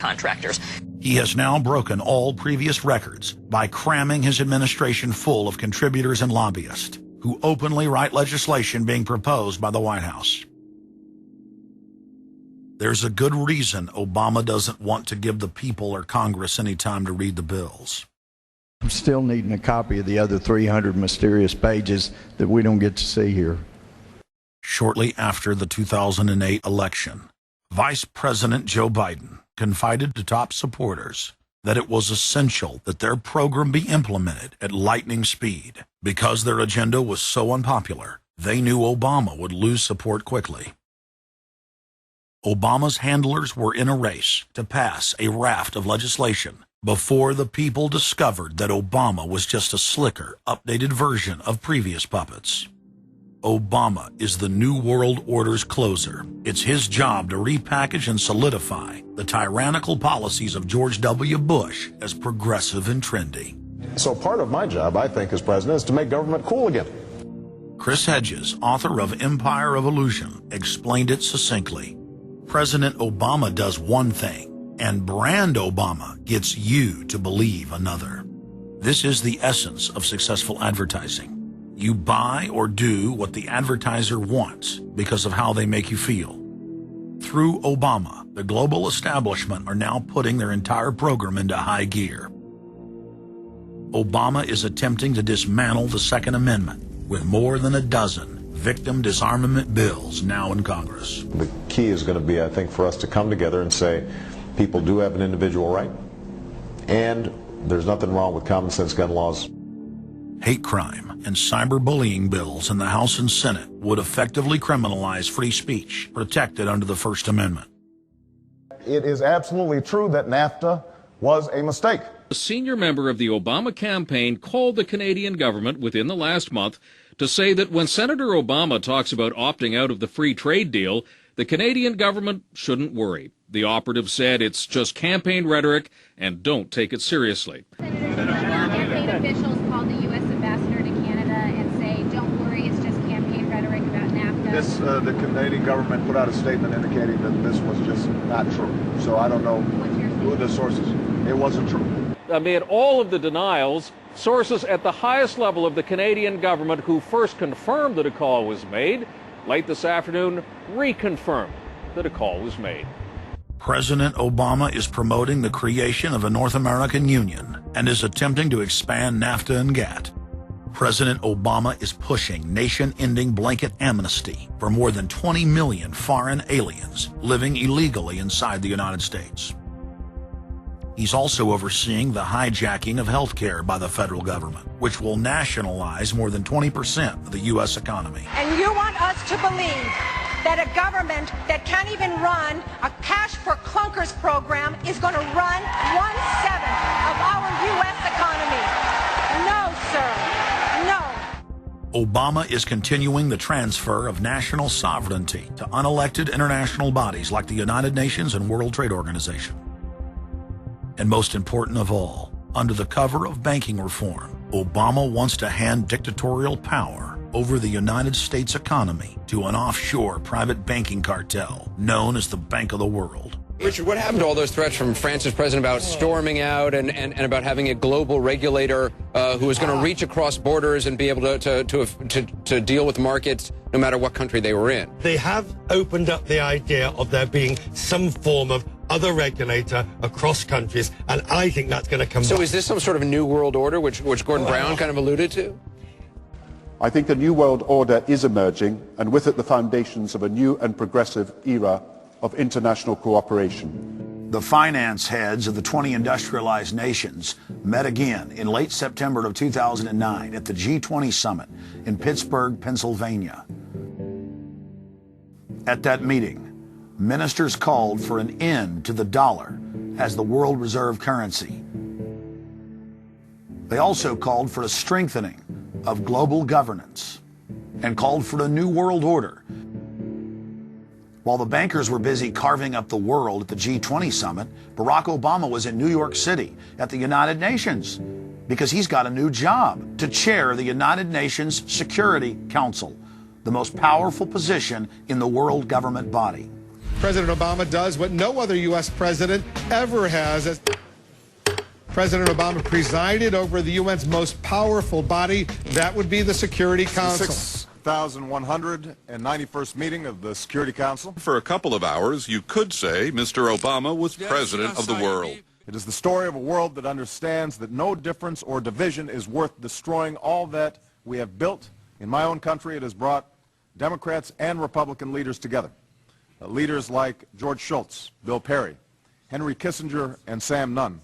contractors. He has now broken all previous records by cramming his administration full of contributors and lobbyists who openly write legislation being proposed by the White House. There's a good reason Obama doesn't want to give the people or Congress any time to read the bills. I'm still needing a copy of the other 300 mysterious pages that we don't get to see here. Shortly after the 2008 election, Vice President Joe Biden confided to top supporters that it was essential that their program be implemented at lightning speed because their agenda was so unpopular, they knew Obama would lose support quickly. Obama's handlers were in a race to pass a raft of legislation before the people discovered that Obama was just a slicker, updated version of previous puppets. Obama is the New World Order's closer. It's his job to repackage and solidify the tyrannical policies of George W. Bush as progressive and trendy. So part of my job, I think, as president, is to make government cool again. Chris Hedges, author of Empire of Illusion, explained it succinctly. President Obama does one thing, and brand Obama gets you to believe another. This is the essence of successful advertising. You buy or do what the advertiser wants because of how they make you feel. Through Obama, the global establishment are now putting their entire program into high gear. Obama is attempting to dismantle the Second Amendment with more than a dozen victim disarmament bills now in Congress. The key is going to be, I think, for us to come together and say people do have an individual right, and there's nothing wrong with common sense gun laws. Hate crime and cyberbullying bills in the House and Senate would effectively criminalize free speech protected under the First Amendment. It is absolutely true that NAFTA was a mistake. A senior member of the Obama campaign called the Canadian government within the last month to say that when Senator Obama talks about opting out of the free trade deal, the Canadian government shouldn't worry. The operative said it's just campaign rhetoric and don't take it seriously. Campaign officials called the U.S. ambassador to Canada and say, don't worry, it's just campaign rhetoric about NAFTA. The Canadian government put out a statement indicating that this was just not true. So I don't know who the sources. It wasn't true. Amid all of the denials, sources at the highest level of the Canadian government who first confirmed that a call was made, late this afternoon reconfirmed that a call was made. President Obama is promoting the creation of a North American Union and is attempting to expand NAFTA and GATT. President Obama is pushing nation-ending blanket amnesty for more than 20 million foreign aliens living illegally inside the United States. He's also overseeing the hijacking of health care by the federal government, which will nationalize more than 20% of the U.S. economy. And you want us to believe that a government that can't even run a cash for clunkers program is going to run 1/7 of our U.S. economy? No, sir. No. Obama is continuing the transfer of national sovereignty to unelected international bodies like the United Nations and World Trade Organization. And most important of all, under the cover of banking reform, Obama wants to hand dictatorial power over the United States economy to an offshore private banking cartel known as the Bank of the World. Richard, what happened to all those threats from France's president about storming out and about having a global regulator who is going to reach across borders and be able to deal with markets no matter what country they were in? They have opened up the idea of there being some form of other regulator across countries, and I think that's going to come So back. is this some sort of new world order, which Gordon Brown kind of alluded to? I think a new world order is emerging, and with it the foundations of a new and progressive era of international cooperation. The finance heads of the 20 industrialized nations met again in late September of 2009 at the G20 summit in Pittsburgh, Pennsylvania. At that meeting, ministers called for an end to the dollar as the world reserve currency. They also called for a strengthening of global governance and called for a new world order. While the bankers were busy carving up the world at the G20 summit, Barack Obama was in New York City at the United Nations because he's got a new job to chair the United Nations Security Council, the most powerful position in the world government body. President Obama does what no other U.S. president ever has. As President Obama presided over the UN's most powerful body, that would be the Security Council. 6,191st meeting of the Security Council. For a couple of hours, you could say Mr. Obama was president of the world. It is the story of a world that understands that no difference or division is worth destroying all that we have built. In my own country, it has brought Democrats and Republican leaders together. Leaders like George Shultz, Bill Perry, Henry Kissinger, and Sam Nunn,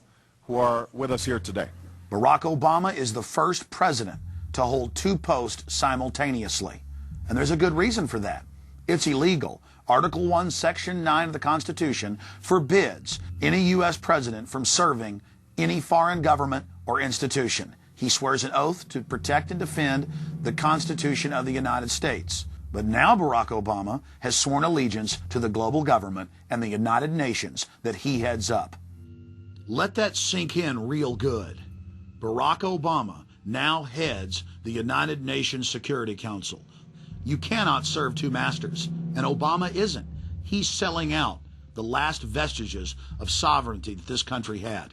who are with us here today. Barack Obama is the first president to hold two posts simultaneously. And there's a good reason for that. It's illegal. Article 1, Section 9 of the Constitution forbids any U.S. president from serving any foreign government or institution. He swears an oath to protect and defend the Constitution of the United States. But now Barack Obama has sworn allegiance to the global government and the United Nations that he heads up. Let that sink in real good. Barack Obama now heads the United Nations Security Council. You cannot serve two masters, and Obama isn't. He's selling out the last vestiges of sovereignty that this country had.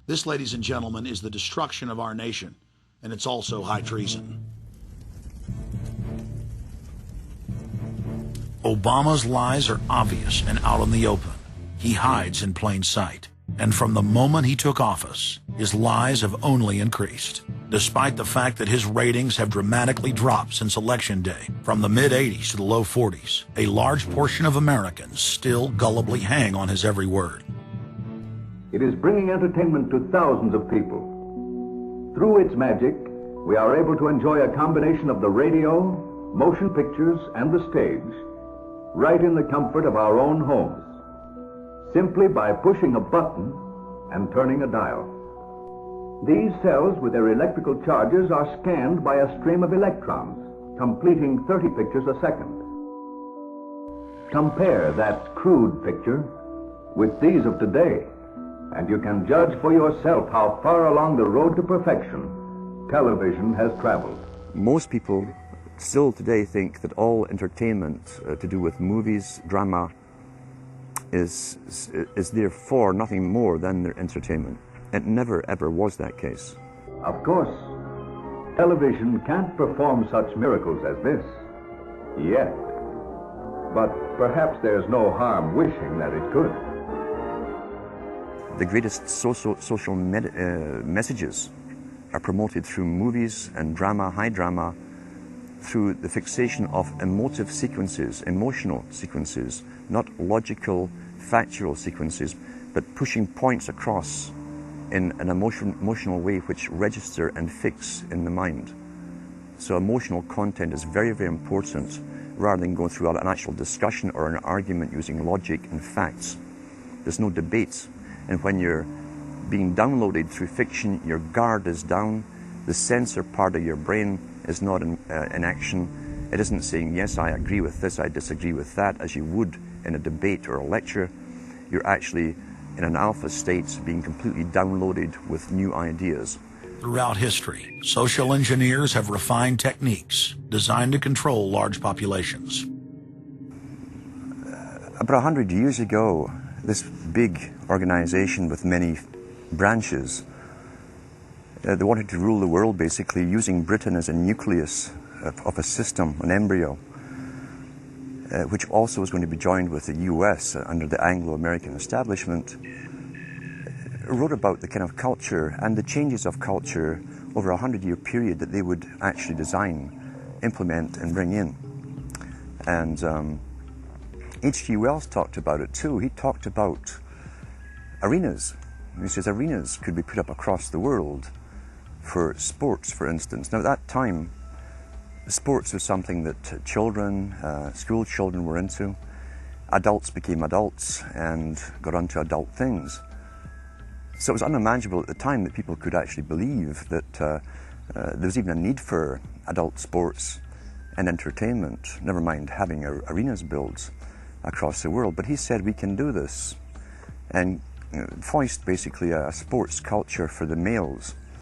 This, ladies and gentlemen, is the destruction of our nation, and it's also high treason. Obama's lies are obvious and out in the open. He hides in plain sight. And from the moment he took office, his lies have only increased, despite the fact that his ratings have dramatically dropped since Election Day. From the mid-80s to the low 40s, a large portion of Americans still gullibly hang on his every word. It is bringing entertainment to thousands of people. Through its magic, we are able to enjoy a combination of the radio, motion pictures, and the stage, right in the comfort of our own homes, simply by pushing a button and turning a dial. These cells with their electrical charges are scanned by a stream of electrons, completing 30 pictures a second. Compare that crude picture with these of today, and you can judge for yourself how far along the road to perfection television has traveled. Most people still today think that all entertainment to do with movies, drama, is therefore nothing more than their entertainment. It never ever was that case. Of course, television can't perform such miracles as this, yet. But perhaps there's no harm wishing that it could. The greatest social messages are promoted through movies and drama, high drama, through the fixation of emotive sequences, emotional sequences, not logical, factual sequences, but pushing points across in an emotional way which register and fix in the mind. So emotional content is very, very important, rather than going through an actual discussion or an argument using logic and facts. There's no debate. And when you're being downloaded through fiction, your guard is down, the censor part of your brain is not in action. It isn't saying, yes, I agree with this, I disagree with that, as you would in a debate or a lecture. You're actually in an alpha state, being completely downloaded with new ideas. Throughout history, social engineers have refined techniques designed to control large populations. About 100 years ago, this big organization with many branches, they wanted to rule the world basically using Britain as a nucleus of a system, an embryo, which also was going to be joined with the US under the Anglo-American establishment, wrote about the kind of culture and the changes of culture over a 100-year period that they would actually design, implement, and bring in. And H.G. Wells talked about it too. He talked about arenas. He says arenas could be put up across the world for sports, for instance. Now at that time, sports was something that children, school children were into. Adults became adults and got onto adult things. So it was unimaginable at the time that people could actually believe that there was even a need for adult sports and entertainment, never mind having arenas built across the world. But he said we can do this, and voiced basically a sports culture for the males.